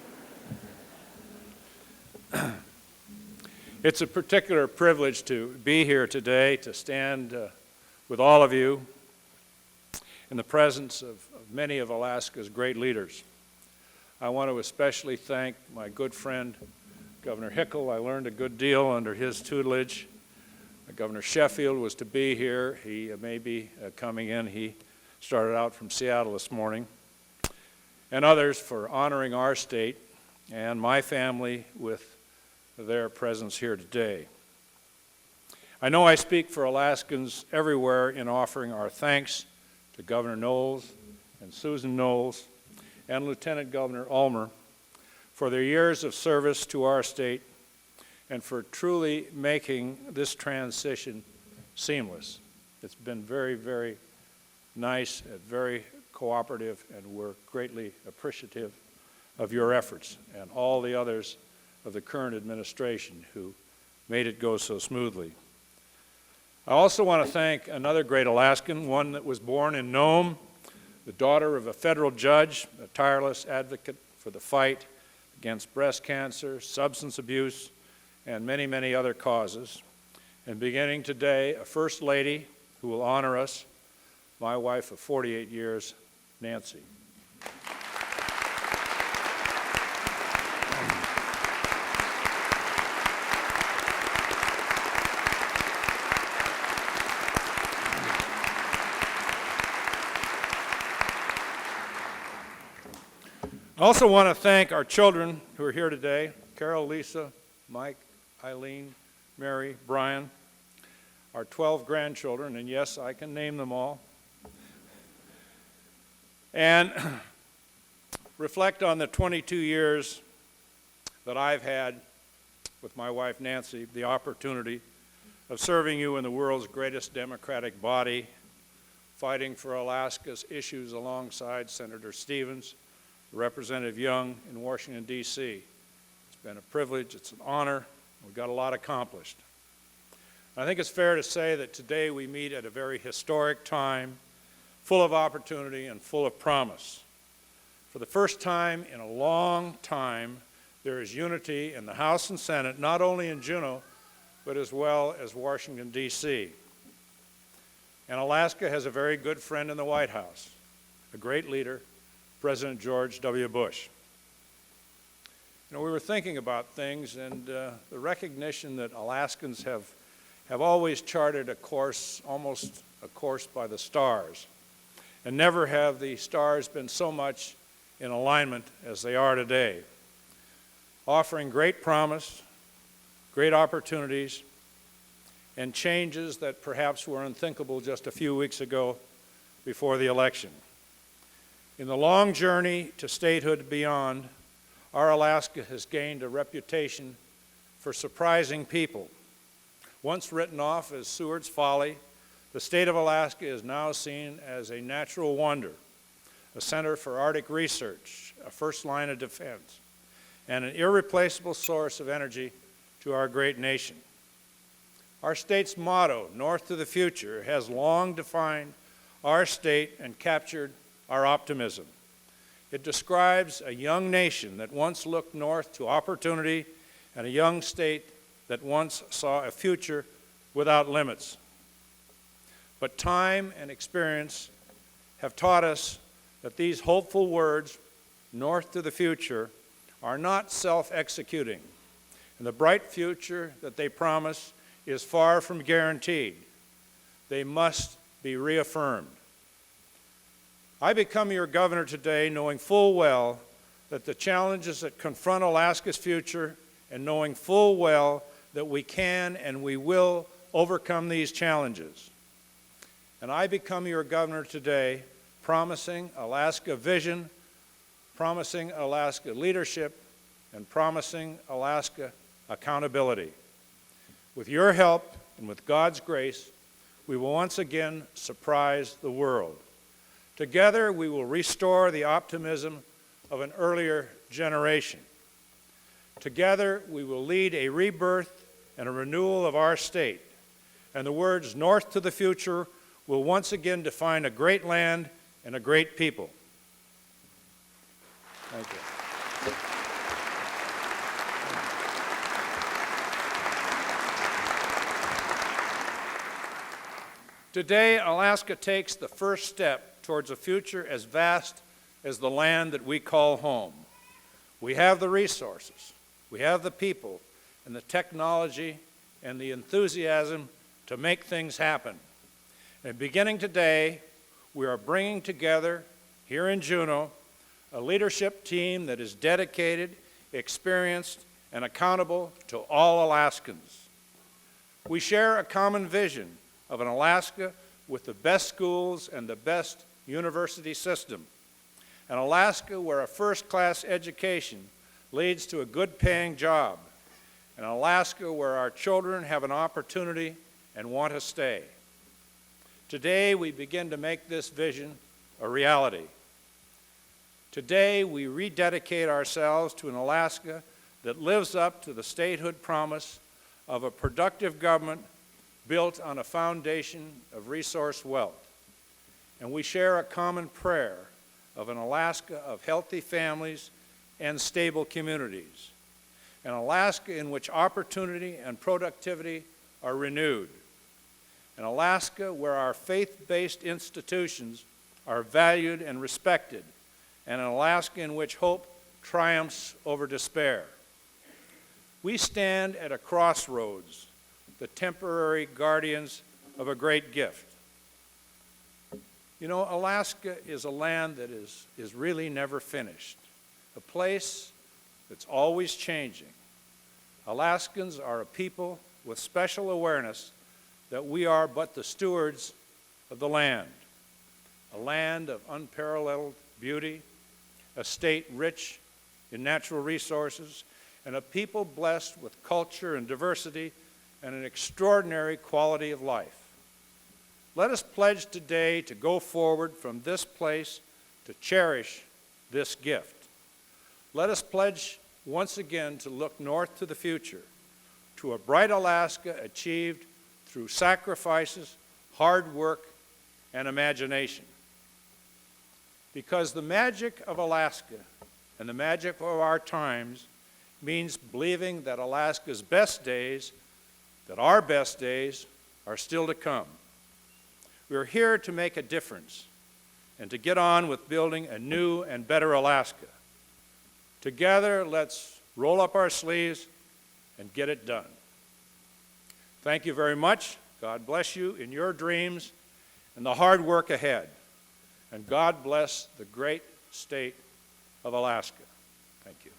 It's a particular privilege to be here today, to stand with all of you in the presence of many of Alaska's great leaders. I want to especially thank my good friend, Governor Hickel. I learned a good deal under his tutelage. Governor Sheffield was to be here. He may be coming in. He started out from Seattle this morning. And others for honoring our state and my family with their presence here today. I know I speak for Alaskans everywhere in offering our thanks to Governor Knowles and Susan Knowles and Lieutenant Governor Ulmer for their years of service to our state and for truly making this transition seamless. It's been very, very nice and very cooperative, and we're greatly appreciative of your efforts and all the others of the current administration who made it go so smoothly. I also want to thank another great Alaskan, one that was born in Nome, the daughter of a federal judge, a tireless advocate for the fight against breast cancer, substance abuse, and many, many other causes. And beginning today, a First Lady who will honor us, my wife of 48 years, Nancy. I also want to thank our children who are here today, Carol, Lisa, Mike, Eileen, Mary, Brian, our 12 grandchildren, and yes, I can name them all, and reflect on the 22 years that I've had with my wife Nancy, the opportunity of serving you in the world's greatest democratic body, fighting for Alaska's issues alongside Senator Stevens, Representative Young in Washington, D.C. It's been a privilege, it's an honor, we've got a lot accomplished. I think it's fair to say that today we meet at a very historic time, full of opportunity and full of promise. For the first time in a long time, there is unity in the House and Senate, not only in Juneau, but as well as Washington, D.C. And Alaska has a very good friend in the White House, a great leader, President George W. Bush. You know, we were thinking about things, and the recognition that Alaskans have always charted a course, almost a course by the stars, and never have the stars been so much in alignment as they are today, offering great promise, great opportunities, and changes that perhaps were unthinkable just a few weeks ago before the election. In the long journey to statehood and beyond, our Alaska has gained a reputation for surprising people. Once written off as Seward's folly, the state of Alaska is now seen as a natural wonder, a center for Arctic research, a first line of defense, and an irreplaceable source of energy to our great nation. Our state's motto, North to the Future, has long defined our state and captured our optimism. It describes a young nation that once looked north to opportunity and a young state that once saw a future without limits. But time and experience have taught us that these hopeful words, north to the future, are not self-executing, and the bright future that they promise is far from guaranteed. They must be reaffirmed. I become your governor today knowing full well that the challenges that confront Alaska's future and knowing full well that we can and we will overcome these challenges. And I become your governor today promising Alaska vision, promising Alaska leadership, and promising Alaska accountability. With your help and with God's grace, we will once again surprise the world. Together, we will restore the optimism of an earlier generation. Together, we will lead a rebirth and a renewal of our state. And the words north to the future will once again define a great land and a great people. Thank you. Today, Alaska takes the first step towards a future as vast as the land that we call home. We have the resources, we have the people, and the technology and the enthusiasm to make things happen. And beginning today, we are bringing together here in Juneau a leadership team that is dedicated, experienced, and accountable to all Alaskans. We share a common vision of an Alaska with the best schools and the best university system. An Alaska where a first-class education leads to a good-paying job. An Alaska where our children have an opportunity and want to stay. Today, we begin to make this vision a reality. Today, we rededicate ourselves to an Alaska that lives up to the statehood promise of a productive government built on a foundation of resource wealth. And we share a common prayer of an Alaska of healthy families and stable communities. An Alaska in which opportunity and productivity are renewed. An Alaska where our faith-based institutions are valued and respected. And an Alaska in which hope triumphs over despair. We stand at a crossroads, the temporary guardians of a great gift. You know, Alaska is a land that is really never finished, a place that's always changing. Alaskans are a people with special awareness that we are but the stewards of the land, a land of unparalleled beauty, a state rich in natural resources, and a people blessed with culture and diversity and an extraordinary quality of life. Let us pledge today to go forward from this place to cherish this gift. Let us pledge once again to look north to the future, to a bright Alaska achieved through sacrifices, hard work, and imagination. Because the magic of Alaska and the magic of our times means believing that Alaska's best days, that our best days, are still to come. We are here to make a difference and to get on with building a new and better Alaska. Together, let's roll up our sleeves and get it done. Thank you very much. God bless you in your dreams and the hard work ahead. And God bless the great state of Alaska. Thank you.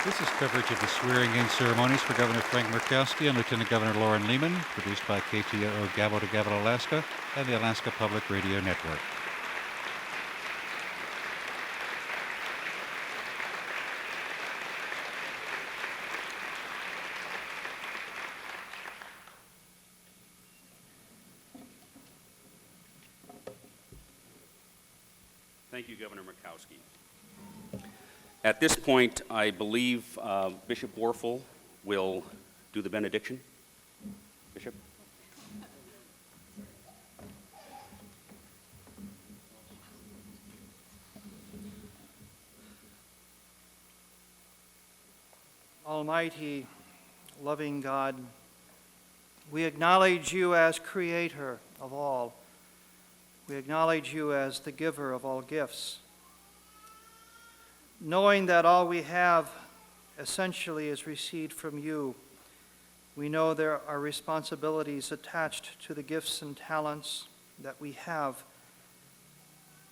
This is coverage of the swearing-in ceremonies for Governor Frank Murkowski and Lieutenant Governor Lauren Lehman, produced by KTOO Gavel to Gavel, Alaska, and the Alaska Public Radio Network. Thank Thank you, Governor Murkowski. At this point, I believe Bishop Warfel will do the benediction. Bishop? Almighty, loving God, we acknowledge you as creator of all. We acknowledge you as the giver of all gifts. Knowing that all we have essentially is received from you, we know there are responsibilities attached to the gifts and talents that we have.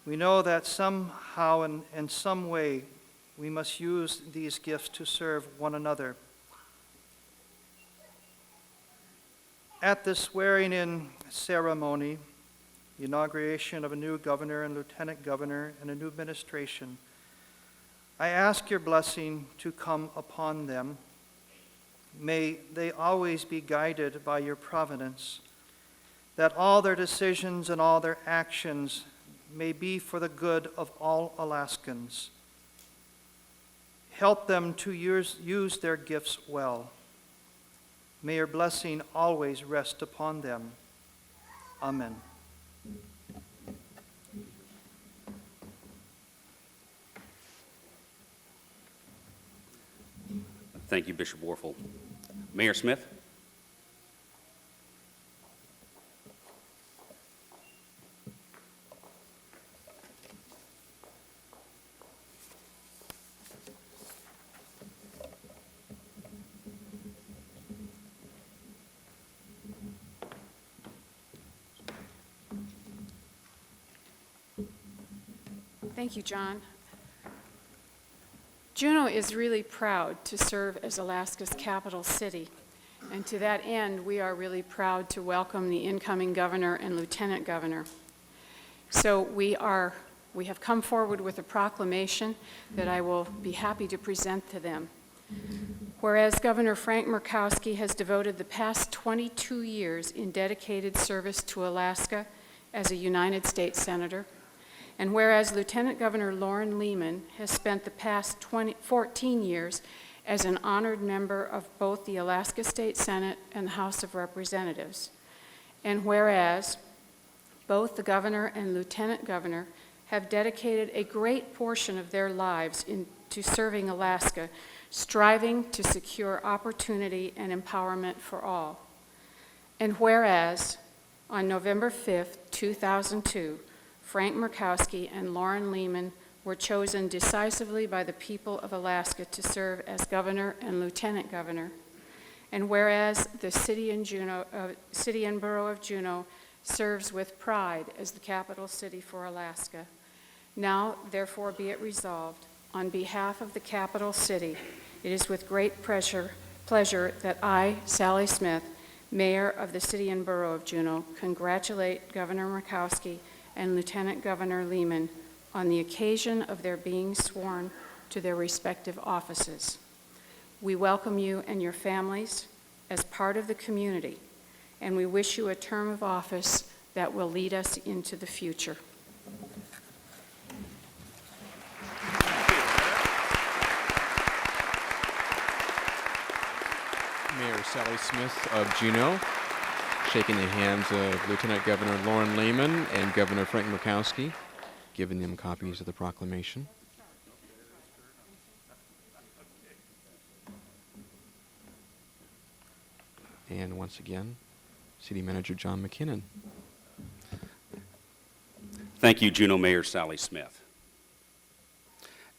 We know that somehow and in some way we must use these gifts to serve one another. At the swearing-in ceremony, the inauguration of a new governor and lieutenant governor and a new administration, I ask your blessing to come upon them. May they always be guided by your providence, that all their decisions and all their actions may be for the good of all Alaskans. Help them to use their gifts well. May your blessing always rest upon them. Amen. Thank you, Bishop Warfel. Mayor Smith? Thank you, John. Juneau is really proud to serve as Alaska's capital city, and to that end, we are really proud to welcome the incoming governor and lieutenant governor. So we have come forward with a proclamation that I will be happy to present to them. Whereas Governor Frank Murkowski has devoted the past 22 years in dedicated service to Alaska as a United States Senator, and whereas Lieutenant Governor Lauren Lehman has spent the past 14 years as an honored member of both the Alaska State Senate and the House of Representatives, and whereas both the governor and lieutenant governor have dedicated a great portion of their lives to serving Alaska, striving to secure opportunity and empowerment for all. And whereas on November 5th, 2002, Frank Murkowski and Lauren Lehman were chosen decisively by the people of Alaska to serve as governor and lieutenant governor. And whereas the city and borough of Juneau serves with pride as the capital city for Alaska, now therefore be it resolved, on behalf of the capital city, it is with great pleasure that I, Sally Smith, Mayor of the City and Borough of Juneau, congratulate Governor Murkowski and Lieutenant Governor Lehman on the occasion of their being sworn to their respective offices. We welcome you and your families as part of the community, and we wish you a term of office that will lead us into the future. Mayor Sally Smith of Juneau, shaking the hands of Lieutenant Governor Lauren Lehman and Governor Frank Murkowski, giving them copies of the proclamation. And once again, City Manager John McKinnon. Thank you, Juneau Mayor Sally Smith.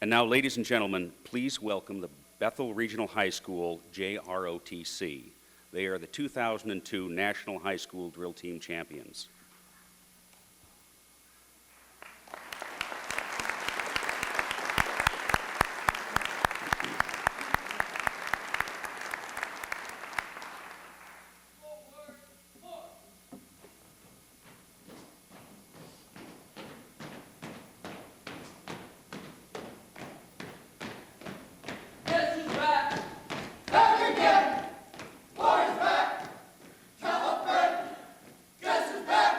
And now, ladies and gentlemen, please welcome the Bethel Regional High School JROTC. They are the 2002 National High School Drill Team champions. Guess who's back? Back again! Warriors back! Come up, Fred! Guess who's back?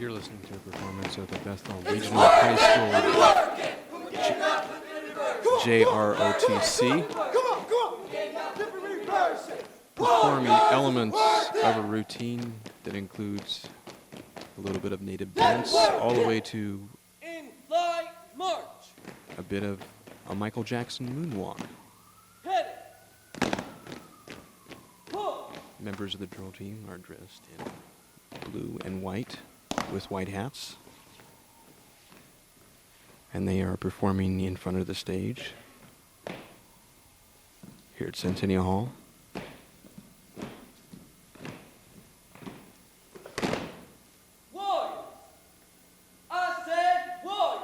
You're listening to a performance of the Bethel Regional High School JROTC, performing elements of a routine that includes a little bit of native dance, all the way to In flight march. a bit of a Michael Jackson moonwalk. Headed. Pull. Members of the drill team are dressed in blue and white with white hats, and they are performing in front of the stage here at Centennial Hall. Warriors. I said warriors.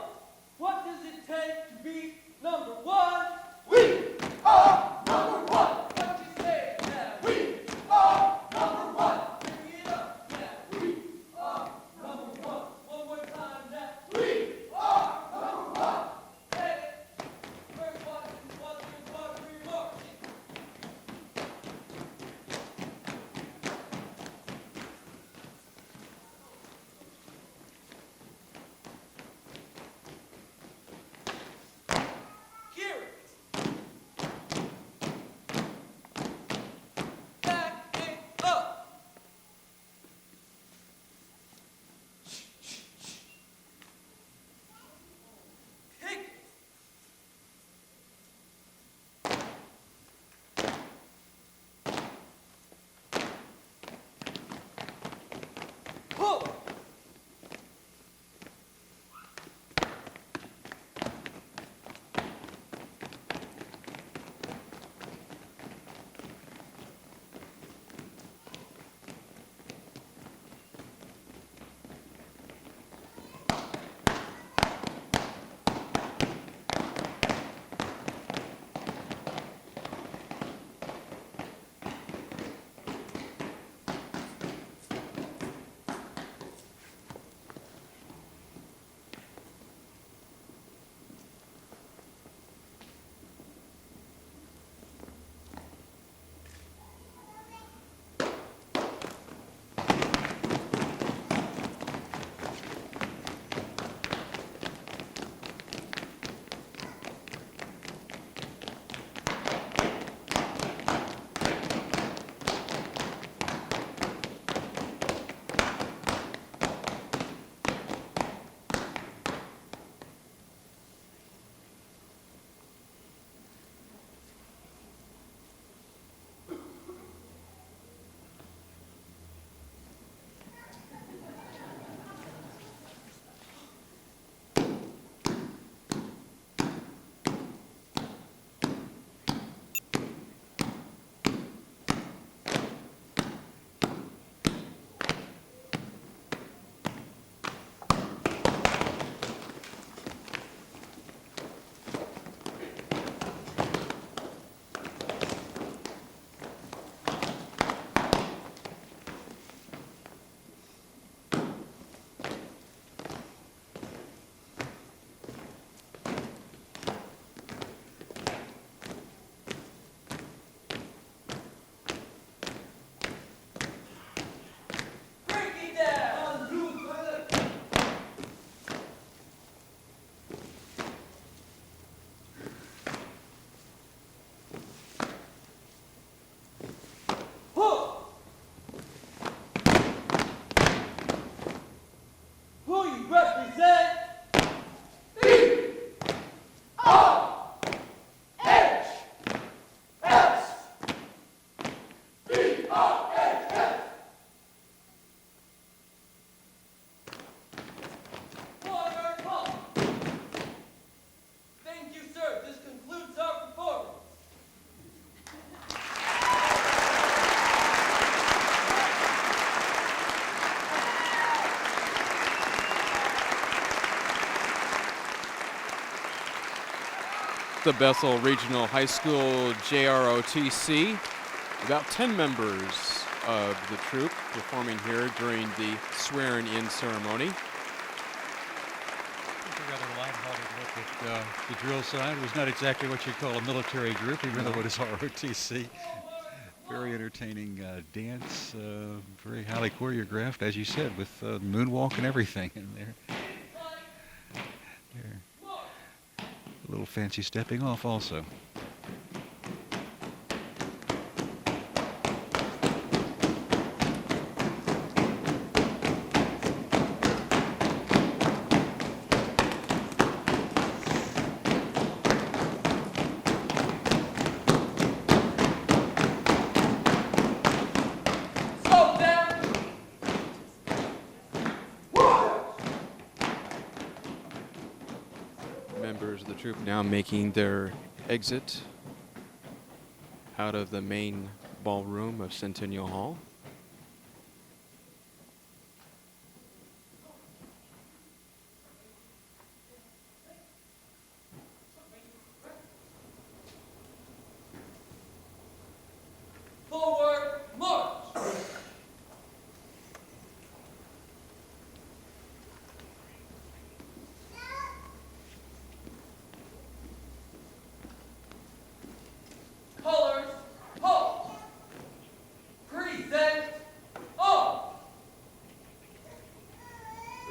What does it take to be number one? We are number one. What you say now? We are number one. Bring it up now. We are number one. One more time now. We are number one. Hey, first one, three, march. Gear it. Back it up. Kick it. Pull. Break it down. Pull. Who you represent? Water pump. Thank you, sir. This concludes our performance. The Bethel Regional High School JROTC, about 10 members of the troop performing here during the swearing-in ceremony. A rather lighthearted look at the drill side. It was not exactly what you'd call a military group, even though it is ROTC. Very entertaining dance, very highly choreographed, as you said, with moonwalk and everything in there. A little fancy stepping off also. Members of the troop now making their exit out of the main ballroom of Centennial Hall. Forward, march! Colors, halt! Present, on!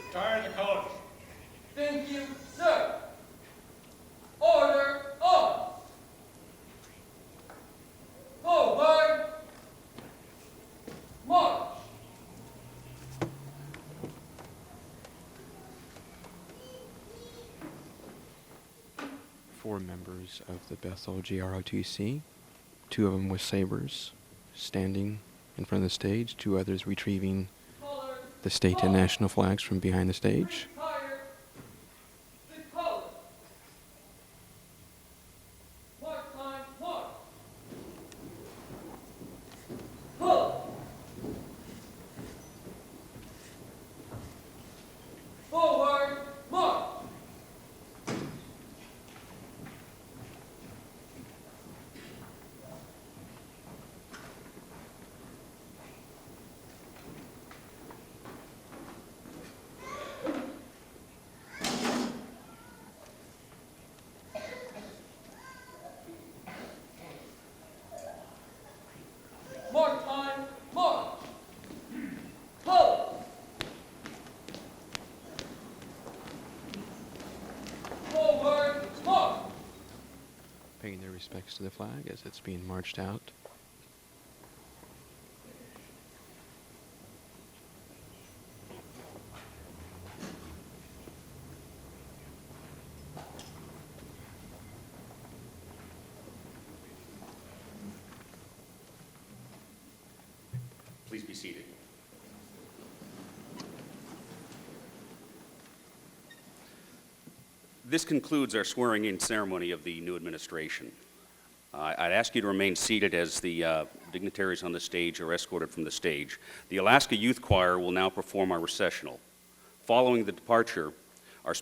Retire the colors. Thank you, sir. Order, on! Forward, march! Four members of the Bethel GROTC, two of them with sabers, standing in front of the stage, two others retrieving Colors, the state and national flags from behind the stage. retire the colors. March time, march! Halt! Forward, march! March time, march! Halt! Forward, march! Paying their respects to the flag as it's being marched out. Please be seated. This concludes our swearing-in ceremony of the new administration. I'd ask you to remain seated as the dignitaries on the stage are escorted from the stage. The Alaska Youth Choir will now perform our recessional. Following the departure of our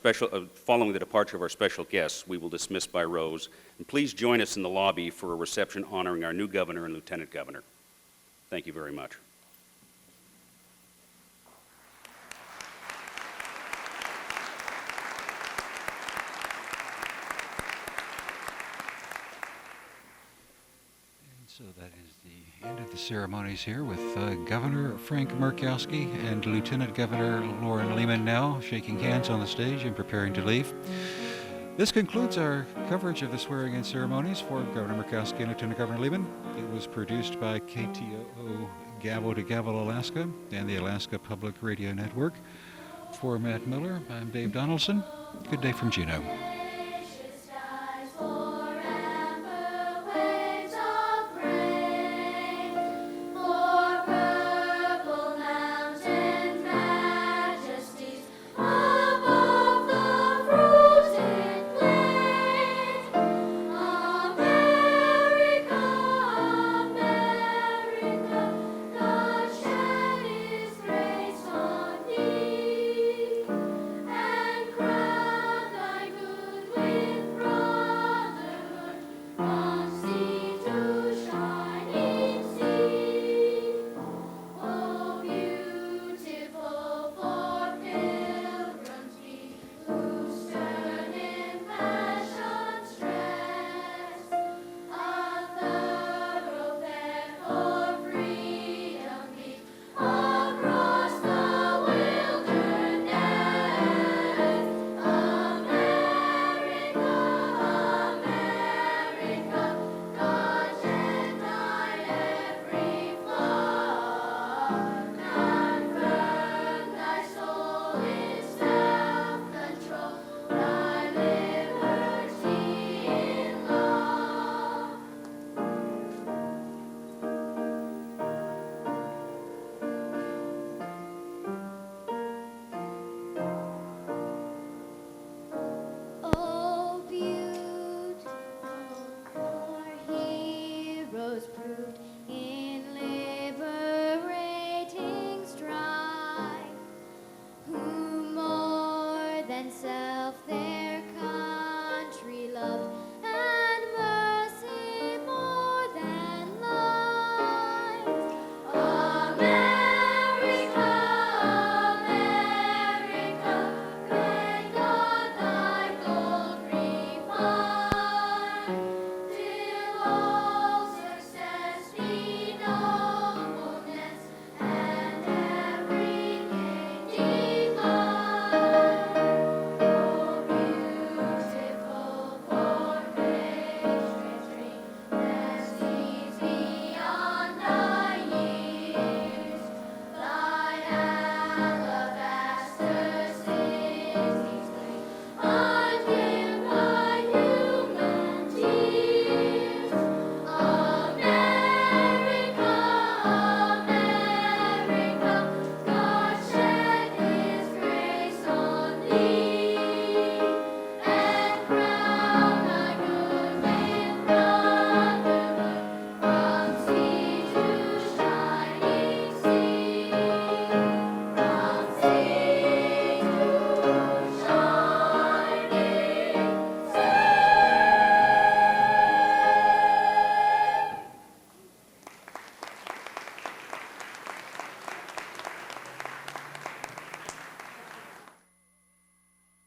special guests, we will dismiss by rows. And please join us in the lobby for a reception honoring our new governor and lieutenant governor. Thank you very much. So that is the end of the ceremonies here with Governor Frank Murkowski and Lieutenant Governor Lauren Lehman now shaking hands on the stage and preparing to leave. This concludes our coverage of the swearing-in ceremonies for Governor Murkowski and Lieutenant Governor Lehman. It was produced by KTOO Gavel to Gavel, Alaska, and the Alaska Public Radio Network. For Matt Miller, I'm Dave Donaldson. Good day from Juneau.